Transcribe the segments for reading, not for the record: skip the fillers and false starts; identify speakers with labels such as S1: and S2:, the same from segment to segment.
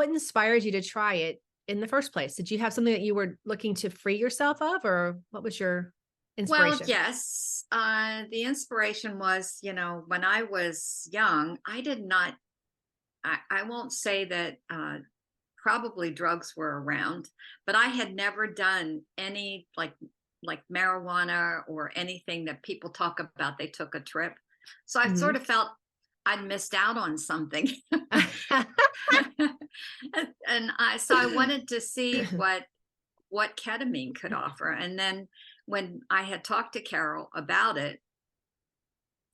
S1: what inspired you to try it in the first place? Did you have something that you were looking to free yourself of, or what was your
S2: Well,
S1: inspiration?
S2: yes. The inspiration was, when I was young, I did not, I won't say that probably drugs were around, but I had never done any like marijuana or anything that people talk about. They took a trip. So I sort
S1: Mhm.
S2: of felt I'd missed out on something. And I wanted to see what ketamine could offer. And then when I had talked to Carol about it,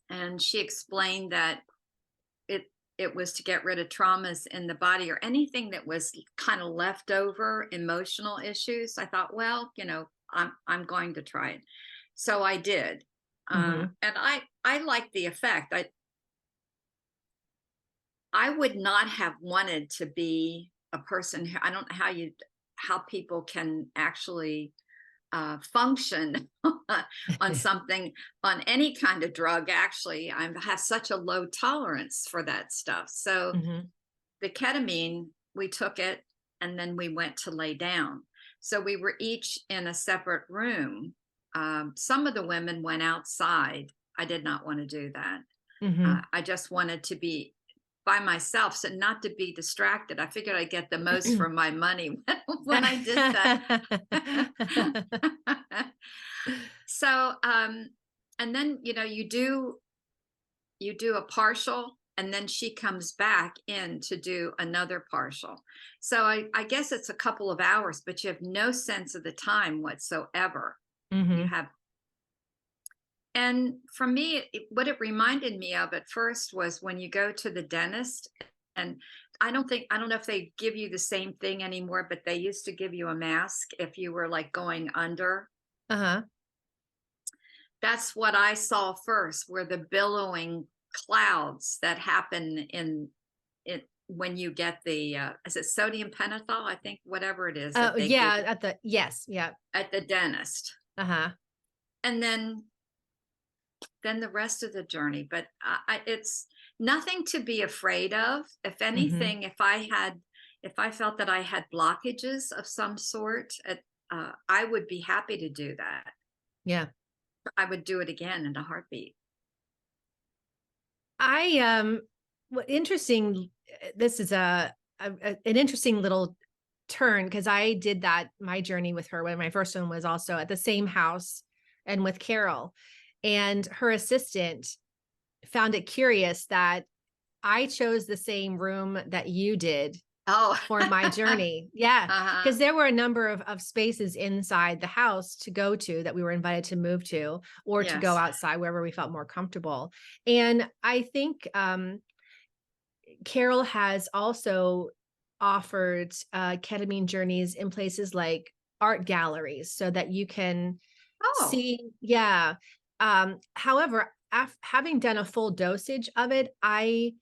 S2: and she explained that it it was to get rid of traumas in the body or anything that was kind of leftover emotional issues. I thought, well, I'm going to try it. So I did.
S1: Mhm.
S2: And I liked the effect. I would not have wanted to be a person I don't know how people can actually function on something, on any kind of drug. Actually, I have such a low tolerance for that stuff. So
S1: Mhm.
S2: the ketamine, we took it and then we went to lay down. So we were each in a separate room. Some of the women went outside. I did not want to do that.
S1: Mhm.
S2: I just wanted to be by myself, so not to be distracted. I figured I'd get the most for my money when I did that. So, and then you do a partial, and then she comes back in to do another partial. So I guess it's a couple of hours, but you have no sense of the time whatsoever. You
S1: Mhm.
S2: have And for me, what it reminded me of at first was when you go to the dentist, and I don't know if they give you the same thing anymore, but they used to give you a mask if you were like going under.
S1: Uh-huh.
S2: That's what I saw first, were the billowing clouds that happen in it when you get the is it sodium pentothal? I think whatever it is that
S1: Oh,
S2: they give
S1: yeah,
S2: you
S1: yes, yeah.
S2: at the dentist.
S1: Uh-huh.
S2: And then the rest of the journey. But it's nothing to be afraid of. If
S1: Mhm.
S2: anything, if I felt that I had blockages of some sort, I would be happy to do that.
S1: Yeah.
S2: I would do it again in a heartbeat.
S1: I what interesting this is an interesting little turn because I did that my journey with her when my first one was also at the same house and with Carol. And her assistant found it curious that I chose the same room that you did
S2: Oh,
S1: for my journey. Yeah,
S2: uh-huh.
S1: because there were a number of spaces inside the house to go to that we were invited to move to or to go
S2: Yes.
S1: outside wherever we felt more comfortable. And I think, Carol has also offered, ketamine journeys in places like art galleries so that you can
S2: Oh,
S1: see. Yeah. However, having done a full dosage of it, I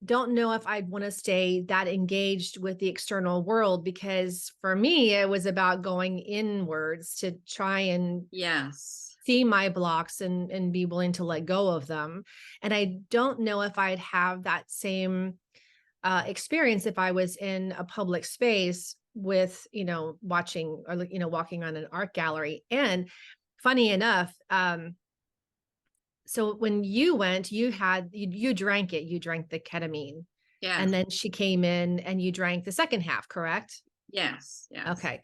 S1: don't know if I'd want to stay that engaged with the external world because for me, it was about going inwards to try and
S2: yes.
S1: see my blocks and be willing to let go of them. And I don't know if I'd have that same experience if I was in a public space with, watching or, walking on an art gallery. And funny enough, so when you went, you drank it, you drank the ketamine.
S2: Yeah.
S1: And then she came in and you drank the second half, correct?
S2: Yes. Yes.
S1: Okay.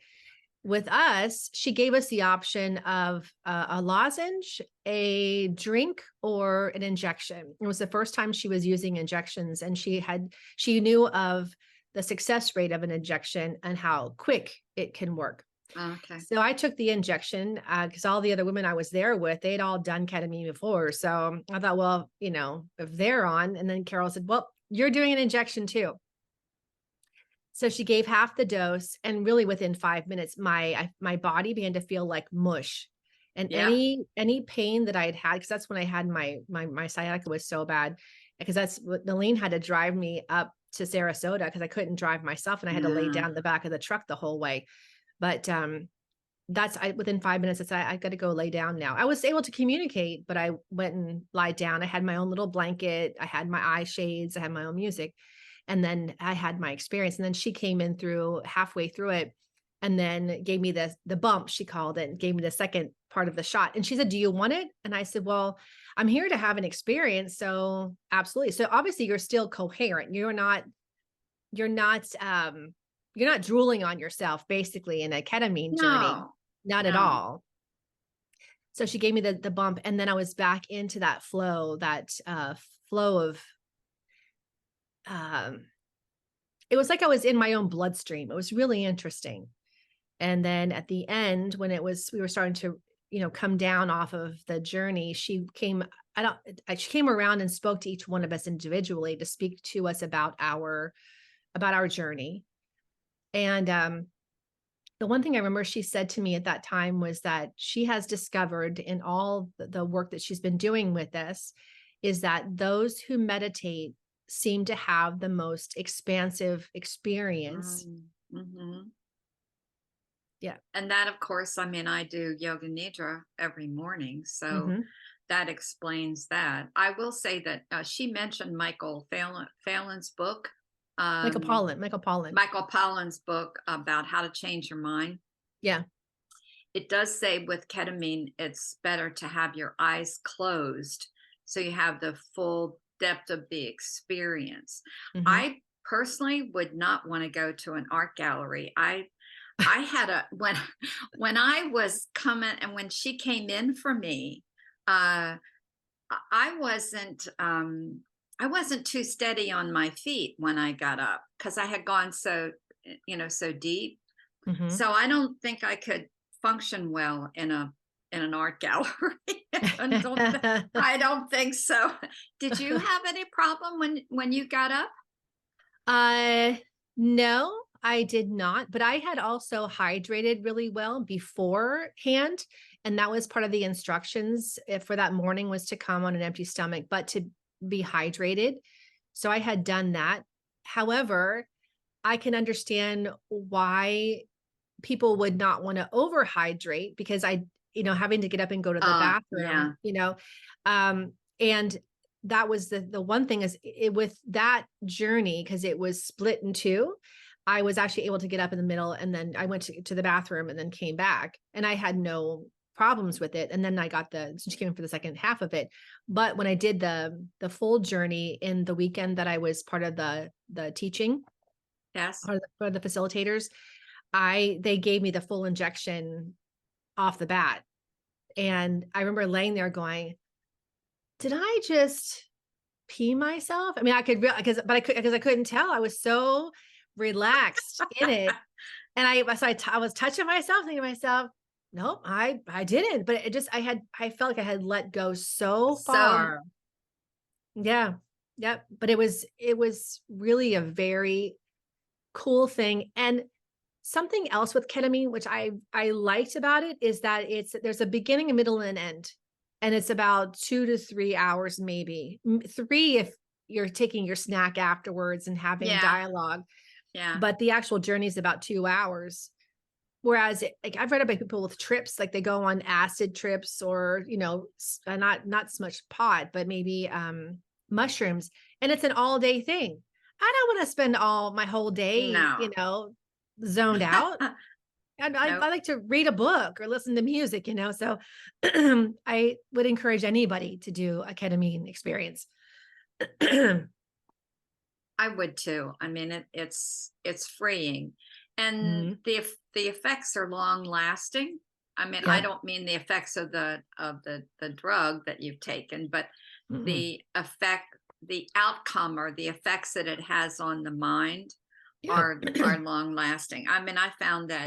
S1: With us, she gave us the option of a lozenge, a drink, or an injection. It was the first time she was using injections, and she knew of the success rate of an injection and how quick it can work.
S2: Okay.
S1: So I took the injection because all the other women I was there with, they'd all done ketamine before. So I thought, well, if they're on, and then Carol said, well, you're doing an injection too. So she gave half the dose, and really within 5 minutes, my body began to feel like mush. And
S2: Yep.
S1: any pain that I had, because that's when I had my sciatica was so bad, because that's what Nalene had to drive me up to Sarasota because I couldn't drive myself, and I had to lay
S2: Yeah.
S1: down the back of the truck the whole way. But within 5 minutes, I said, I got to go lay down now. I was able to communicate, but I went and lied down. I had my own little blanket. I had my eye shades. I had my own music. And then I had my experience, and then she came in through halfway through it and then gave me the bump, she called it, and gave me the second part of the shot. And she said, "Do you want it?" And I said, "Well, I'm here to have an experience. So absolutely." So obviously you're still coherent. You're not drooling on yourself basically in a ketamine journey.
S2: No,
S1: Not at
S2: no.
S1: all. So she gave me the bump, and then I was back into that flow of, um, it was like I was in my own bloodstream. It was really interesting. And then at the end, when we were starting to, come down off of the journey, she came around and spoke to each one of us individually to speak to us about our journey. And the one thing I remember she said to me at that time was that she has discovered in all the work that she's been doing with this is that those who meditate seem to have the most expansive experience.
S2: Mm-hmm.
S1: Yeah.
S2: And that, of course, I mean, I do yoga nidra every morning. So
S1: Mm-hmm.
S2: that explains that. I will say that she mentioned Michael Phelan's book.
S1: Michael Pollan.
S2: Michael Pollan's book about how to change your mind.
S1: Yeah.
S2: It does say with ketamine, it's better to have your eyes closed so you have the full depth of the experience.
S1: Mm-hmm.
S2: I personally would not want to go to an art gallery. I had when I was coming and when she came in for me, I wasn't too steady on my feet when I got up because I had gone so deep.
S1: Mm-hmm.
S2: So I don't think I could function well in an art gallery. I don't think so. Did you have any problem when you got up?
S1: No, I did not, but I had also hydrated really well beforehand. And that was part of the instructions for that morning was to come on an empty stomach, but to be hydrated. So I had done that. However, I can understand why people would not want to overhydrate because having to get up and go to the bathroom, and that was the one thing is with that journey, because it was split in two, I was actually able to get up in the middle and then I went to the bathroom and then came back and I had no problems with it. And then I got she came in for the second half of it. But when I did the full journey in the weekend that I was part of the teaching,
S2: yes,
S1: part of the facilitators, they gave me the full injection off the bat. And I remember laying there going, did I just pee myself? I mean, I could because I couldn't tell. I was so relaxed in it. And I was touching myself, thinking to myself, nope, I didn't. But I felt like I had let go so far. Yeah. Yep. But it was really a very cool thing. And something else with ketamine, which I liked about it, is that there's a beginning, a middle, and an end. And it's about 2 to 3 hours, maybe 3 if you're taking your snack afterwards and having dialogue.
S2: Yeah.
S1: But the actual journey is about 2 hours. Whereas I've read about people with trips, like they go on acid trips or, not so much pot, but maybe mushrooms. And it's an all day thing. I don't want to spend my whole day, zoned out. I like to read a book or listen to music, so I would encourage anybody to do a ketamine experience.
S2: I would too. I mean, it's freeing, and the effects are long lasting. I mean, I don't mean the effects of the drug that you've taken, but the effect, the outcome, or the effects that it has on the mind are long lasting. I mean, I found that